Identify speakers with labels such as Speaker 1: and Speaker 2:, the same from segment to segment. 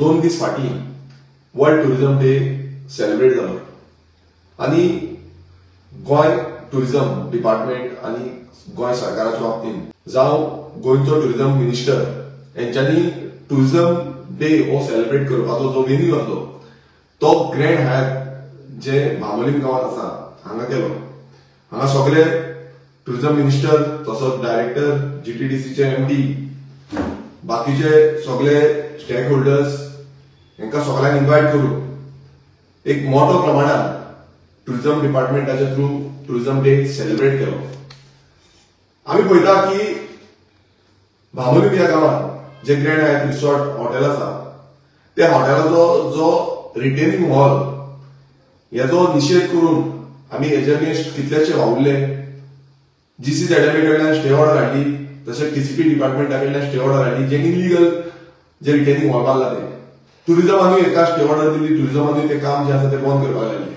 Speaker 1: 2 दीस फाटीं world tourism day celebrate जालो आणि गोंय टुरिझम डिपार्टमेंट आणि गोंय सरकाराच्या बाबतीन जावं गोंयचो टुरिझम मिनिस्टर यांच्यानी टुरिझम डे हो सेलिब्रेट करपाचो जो वेन्यू आसलो तो ग्रँड हायत जे बांबोलीम गांवांत आसा हांगा केलो। हांगा सगळे टुरिझम मिनिस्टर तसोच डायरेक्टर जीटीडीसीचे एमडी बाकीचे सगळे स्टेक होल्डर्स हांकां सगळ्यांक इन्वायट करून एक मोठ्या प्रमाणात टुरिझम डिपार्टमेंटाच्या थ्रू टुरिझम डे सेलिब्रेट केलो। आम्ही पळयता की बांबोलीम ह्या गांवांत जे ग्रँड हायत रिसॉर्ट हॉटेल आसा त्या हॉटेलाचो जो रिटेनिंग हॉल हेचो निशेध करून आम्ही हेजे अगेन्स्ट कितलेशे वावुरले। जीसीझेडएमए कडल्यान स्टे ऑर्डर हाडली तशेंच टीसीपी डिपार्टमेंटा कडल्यान स्टे ऑर्डर हाडली जे इनलिगल जे रिटेनिंग हॉल बांदला ते टुरिझमानूय एका स्टे ऑर्डर दिली। टुरिझमानूय ते काम जे आसा ते बंद करपाक लागले।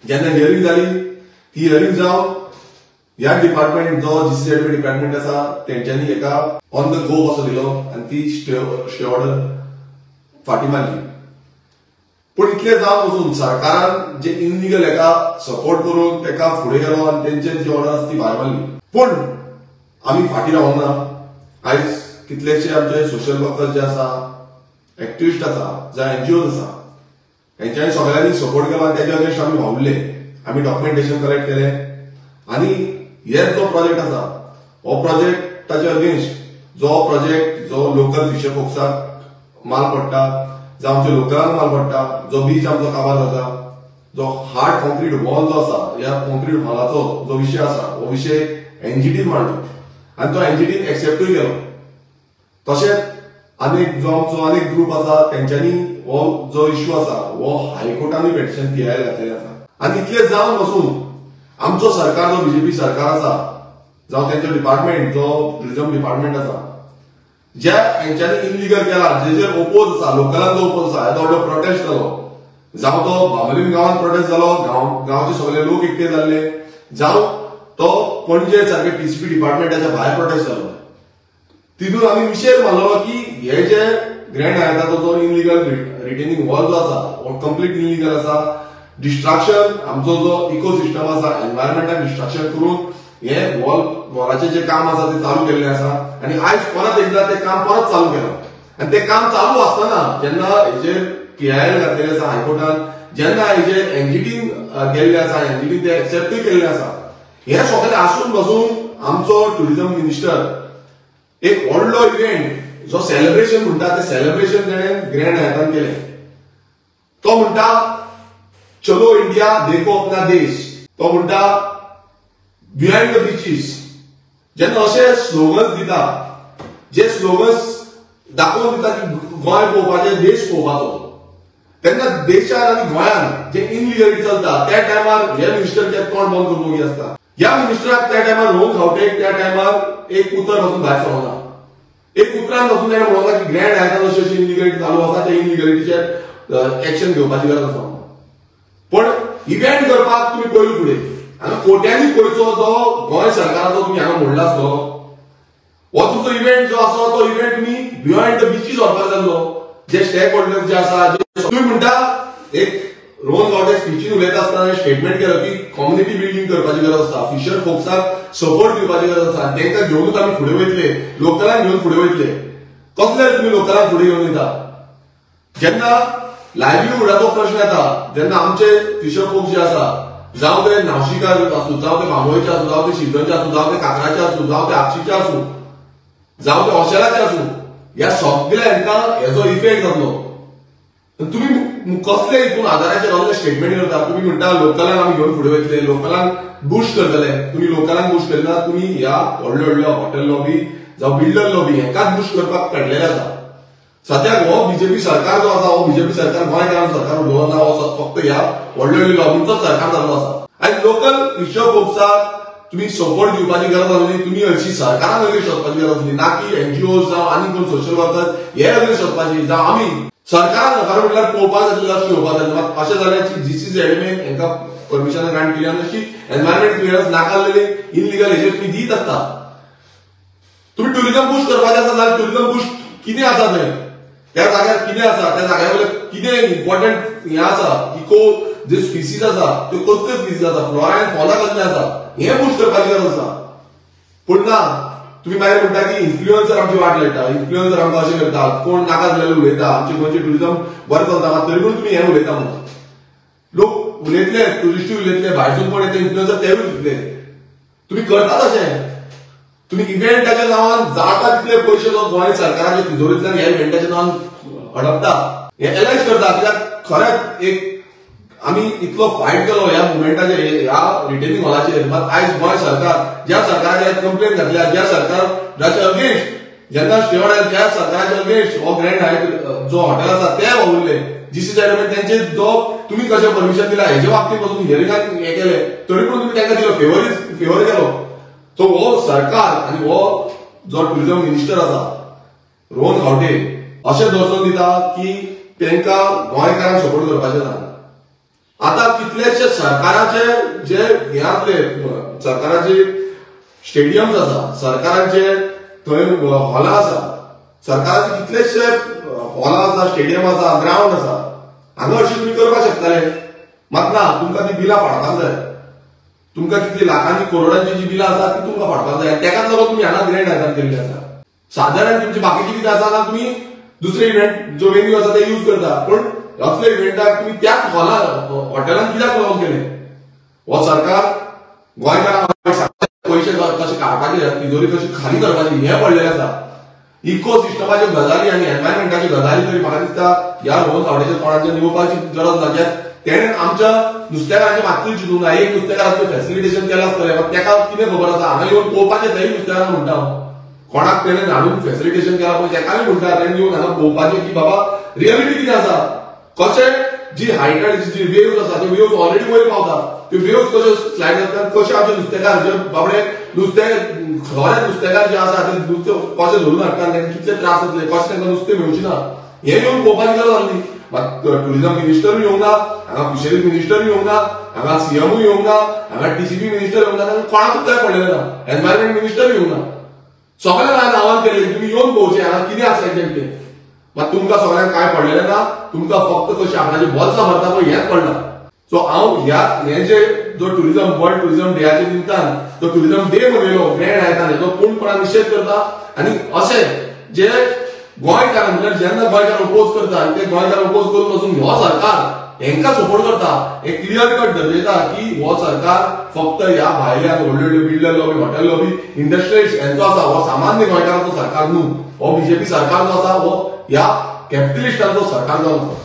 Speaker 1: जेन्ना हियरिंग जाली ती हियरिंग जावन ह्या डिपार्टमेंट जो जीसीझेडएमए डिपार्टमेंट आसा तेंच्यांनी एका ऑन द गो कसो दिलो आनी ती स्टे ऑर्डर फाटीं मारली। पण इतले जावन वचून सरकारान जे इनलिगल एका सपोर्ट करून तेका फुडें गेलो आनी तेंचे जी ऑर्डर आसा ती भायर मारली। पण आमी फाटीं रावंक ना। आयज कितलेशे आमचे सोशल वर्कर्स जे आसा एक्टिविस्ट आसा जावं एनजीओज आसा हेंच्यांनी सगळ्यांनी सपोर्ट केलो आनी तेजे अगेन्स्ट आमी वावुरले। आमी डॉक्युमेंटेशन कलेक्ट केले आनी हे जो प्रोजेक्ट आसा हो प्रोजेक्टाचे अगेन्स्ट जो प्रोजेक्ट जो लोकल फिशर फोक्साक माल पडटा जावं आमच्या लोकलांक माल पडटा जो बीच आमचो काबार जाता जो हार्ड कॉन्क्रीट वॉल जो आसा ह्या कॉन्क्रीट वॉलाचो जो विशय आसा हो विशय एनजीटीन मांडलो आनी तो एनजीटीन एक्सेप्टूय केलो। तशेंच अनेक ग्रुप आसा तेंच्यांनी हो जो इश्यू आसा हो हायकोर्टानूय पेटिशन पीआयएल घातलेलें आसा। आनी इतले जावन वचून आमचो सरकार जो बीजेपी सरकार आसा जावं तेंचो डिपार्टमेंट जो टुरिझम डिपार्टमेंट आसा ज्या हेंच्यांनी इनलिगल केला जेजेर ओपोज आसा लोकलांक जो ओपोज आसा हेजो व्हडलो प्रोटेस्ट जालो जावं तो बांबोलीम गांवांत प्रोटेस्ट जालो गांवचे सगळे लोक एकटे जाल्ले जावं तो पणजे सारखे टीसीपी डिपार्टमेंटाच्या भायर प्रोटेस्ट जालो। तितून आमी विशय मानलो की हे जे ग्रँड हायताचो जो इनलिगल रिटेनिंग वॉल जो आसा हो कंप्लीट इनलिगल आसा। डिस्ट्रक्शन आमचो जो इकोसिस्टम आसा एनवायरमेंटाक डिस्ट्रक्शन करून हे वॉलाचे जे काम आसा ते चालू केल्ले आसा आनी आयज परत एकदा ते काम परत चालू केलां आनी ते काम चालू आसतना जेन्ना हेजेर पीआयएल घातलेले आसा हायकोर्टान जेन्ना हेजे एनजीटीन गेल्ले आसा एनजीटीन ते एक्सेप्टूय केल्ले आसा हे सगळे आसून बसून आमचो टुरिझम मिनिस्टर एक व्हडलो इव्हेंट जो सेलिब्रेशन म्हणटा ते सेलिब्रेशन तेणें ग्रँड हायतान केलें। तो म्हणटा चलो इंडिया देखो अपना देश। तो म्हणटा बिहाइंड द बीचीस। जेन्ना अशे स्लोगन्स दिता जे स्लोगन्स दाखोवन दिता की गोंय पळोवपाचें देश पळोवपाचो तेन्ना देशान आनी गोंयान जे इनलिगलिटी चलता त्या टायमार हे मिनिस्टरचे तोंड बंद करपाची आसता। ह्या मिनिस्टराक त्या टायमार रोहन खावटेक त्या टायमार एक उतर पासून भायर सरोना एक उतरान पासून ताणें म्हणला की ग्रँड हायतान अशी इनलिगलिटी चालू आसा त्या इनलिगलिटीचेर एक्शन घेवपाची गरज आसा। पण इव्हेंट करपाक तुमी पयलू फुडें हांगा कोट्यांनी पयचो जो गोंय सरकाराचो तुमी हांगा म्हणला आसलो हो तुमचो इव्हेंट जो आसा तो इव्हेंट तुमी बिहाइंड द बीचीस व्हरपाक जाल्लो। जे स्टेक होल्डर्स जे आसा तुमी म्हणटा एक रोहन गावडे स्पीचीन उलयता आसतना स्टेटमेंट केलो की कम्युनिटी बिल्डिंग करपाची गरज आसता फिशर फोक्साक सपोर्ट दिवपाची गरज आसा तांकां घेवनूच आमी फुडें वयतले लोकलांक घेवन फुडें वयतले। कसले तुमी लोकलांक फुडें घेवन वयता जेन्ना लायव्हलीहूडाचो प्रश्न येता जेन्ना आमचे फिशर फोक जे आसा जावं ते नाशिकार आसूं जावं ते बांबोळेचे आसूं जावं ते शिरदोनचे आसूं जावं ते काक्राचे आसूं जावं ते आपशीचे आसूं जावं ते ऑशेलाचे आसूं ह्या सगळ्यांका हेजो इफेक्ट जातलो। तुमी कसले हितून आदाराचेर असले स्टेटमेंट करता तुमी म्हणटा लोकलांक आमी घेवन फुडें वयतले लोकलांक बूस्ट करतले। तुमी लोकलांक बूस्ट करना तुमी ह्या व्हडल्या हॉटेल लॉबी जावं बिल्डर लॉबी हेकाच बूस्ट करपाक काडलेले आसा। सद्याक हो बीजेपी सरकार जो आसा हो बीजेपी सरकार गोंयकार सरकार उलोवना हो फक्त ह्या व्हडल्या लॉबींचोच सरकार जाल्लो आसा। आयज लोकल फिशर फोक्साक तुमी सपोर्ट दिवपाची गरज आसली तुमी हरशी सरकारान अगेन्स्ट वचपाची गरज आसली ना की एनजीओज जावं आनी कोण सोशल वर्कर हे अगेन्स्ट वचपाची जावं आमी सरकारान सरकार म्हटल्यार पळोवपाक जाय लक्ष घेवपाक जाय। अशें जालें की जीसीझेडएमए हांकां परमिशन ग्रांट केली आनी अशी एनवायरमेंट क्लियरन्स नाकारलेली इनलिगल हेजेर तुमी दीत आसता। तुम्ही टुरिझम बूस्ट करपाचें आसा जाल्यार टुरिझम बूस्ट कितें आसा थंय त्या जाग्यार कितें आसा, त्या जाग्यार वयले कितें इम्पॉर्टंट हें आसा, इको जे स्पिसीज आसा त्यो कसल्यो स्पिसीज आसा, फ्लोरा आनी फॉना कसले आसा हें बूस्ट करपाची गरज आसा. पूण ना, तुम्ही मागीर म्हणटा की इन्फ्लुएन्सर आमची वाट लायता, इन्फ्लुएन्सर आमकां अशें करता, कोण नाका जाल्लेले उलयता, आमचे गोंयचे ट्युरिझम बरें चलता, मात तरी पूण तुमी हें उलयता म्हणून लोक उलयतले, ट्युरिस्टूय उलयतले, भायरसून कोण येता इन्फ्लुएन्सर तेवूय उलयतले. तुम्ही करतात अशें, तुम्ही इव्हेंटाच्या नांवान जाता तितले पयशे जो गोंय सरकाराच्या तिजोरींतल्यान ह्या इव्हेंटाच्या नांवान हडपता, हे एलायज करता. कित्याक खरेंच एक आमी इतलो फायट केलो ह्या मुवमेंटाचेर, ह्या रिटेनिंग हॉलाचेर, मात आयज गोंय सरकार ज्या सरकाराचेर कंप्लेन घातल्या, ज्या सरकाराचे अगेन्स्ट जेन्ना स्टे ऑर्डर त्या सरकाराच्या अगेन्स्ट हो ग्रँड हायट जो हॉटेल आसा ते वावुरले, जीसी त्यांचे जो तुम्ही कशें परमिशन दिला हेजे बाबतीत पासून हियरिंगाक हे केले, तरी पूण तुम्ही तांकां दिलो फेवर केलो. तो हो सरकार आनी हो जो ट्युरिझम मिनिस्टर आसा रोहन खावटे अशें दर्शन दिता की तांकां गोंयकारांक सपोर्ट करपाचें ना. आता कितलेशे सरकाराचे जे हे आसले, सरकाराचे स्टेडियम्स आसा, सरकाराचे थंय हॉलां आसा, सरकाराचे कितलेशे हॉलां आसा, स्टेडियम आसा, ग्राउंड आसा, हांगा अशें तुमी करपाक शकताले. मात ना, तुमकां ती बिलां फाडपाक जाय. तुमकां कितली लाखांनी करोडांची जी बिलां आसा ती तुमकां फाडपाक जाय. तेकाच लागून तुमी हांगा ग्रँड हायटान केल्ली आसा. सादारण तुमची बाकीची कितें आसा ना, तुमी दुसरे इव्हेंट जो वेन्यू आसा ते यूज करता, पूण असले इव्हेंटाक तुमी त्याच हॉटेलान कित्याक अलाव केले? हो सरकार गोंयकारांक पयशे कशे काडपाचे, तिजोरी कशी खाली करपाची हें पडलेलें आसा. इको सिस्टमाच्यो गजाली आनी एनवायरमेंटाच्यो गजाली तरी म्हाका दिसता ह्या रोहन खावडेच्या तोंडाचेर निवपाची गरज ना. तेणें आमच्या नुस्तेकारांचे मात्तूय चिंतूंक ना. एक नुस्तेकारांचें फेसिलिटेशन केलें आसतलें, मात तेका कितें खबर आसा, हांगा येवन पळोवपाचें तेय नुस्तेकारांक म्हणटा हांव. कोणाक तेणें हाडून फेसिलिटेशन केलां पळय तेकाय म्हणटा तेणें येवन हांगा पळोवपाचें की बाबा रियलिटी कितें आसा, कशें जी हायटाची जी वेव्स आसा त्यो वेव्स ऑलरेडी वयर पावता, त्यो वेव्स कश्यो स्लायड जातात, कशे आमचे नुस्तेकार जे बाबडे खरे नुस्तेकार जे आसा ते नुस्तें कशें धरून हाडटा, तांकां कितले त्रास जातले, कशें तांकां नुस्तें मेळची ना, हें येवन पळोवपाची गरज आसली. मात ट्युरिझम मिनिस्टरूय येवंक ना, हांगा फिशरीज मिनिस्टरूय येवंक ना, हांगा सीएमूय येवंक ना, हांगा टीसीपी मिनिस्टर येवंक ना, कोणाकूच काय पडलेलें ना, एनवायरमेंट मिनिस्टर येवंक ना. सगळ्यांक हांवें आवाहन केलें तुमी येवन पळोवचें हांगा कितें आसा एक्झॅक्टली. मात तुमकां सगळ्यांक काय पडलेलें ना, तुमकां फक्त कशी आपणाची बोल्सां भरता पळय हेंच पडना. सो हांव हें जे जो ट्युरिझम वर्ल्ड ट्युरिझम डेच्या निमतान जो ट्युरिझम डे मनयलो ग्रँड हायटान हेजो पूर्णपणान निशेध करता. आनी अशें जे गोंयकार म्हणजे जेन्ना गोंयकार ओपोज करता आनी ते गोंयकार ओपोज करून वचून हो सरकार हेंकां सपोर्ट करता, हे क्लियर कट दर्शयता की हो सरकार फक्त ह्या भायल्या व्हडल्यो व्हडल्यो builder lobby, hotel lobby, industrialist हेंचो आसा. हो सामान्य गोंयकाराचो सरकार न्हू. हो बीजेपी सरकार जो आसा हो ह्या कॅपिटलिस्टांचो सरकार जावन आसा.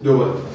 Speaker 1: देव बरें.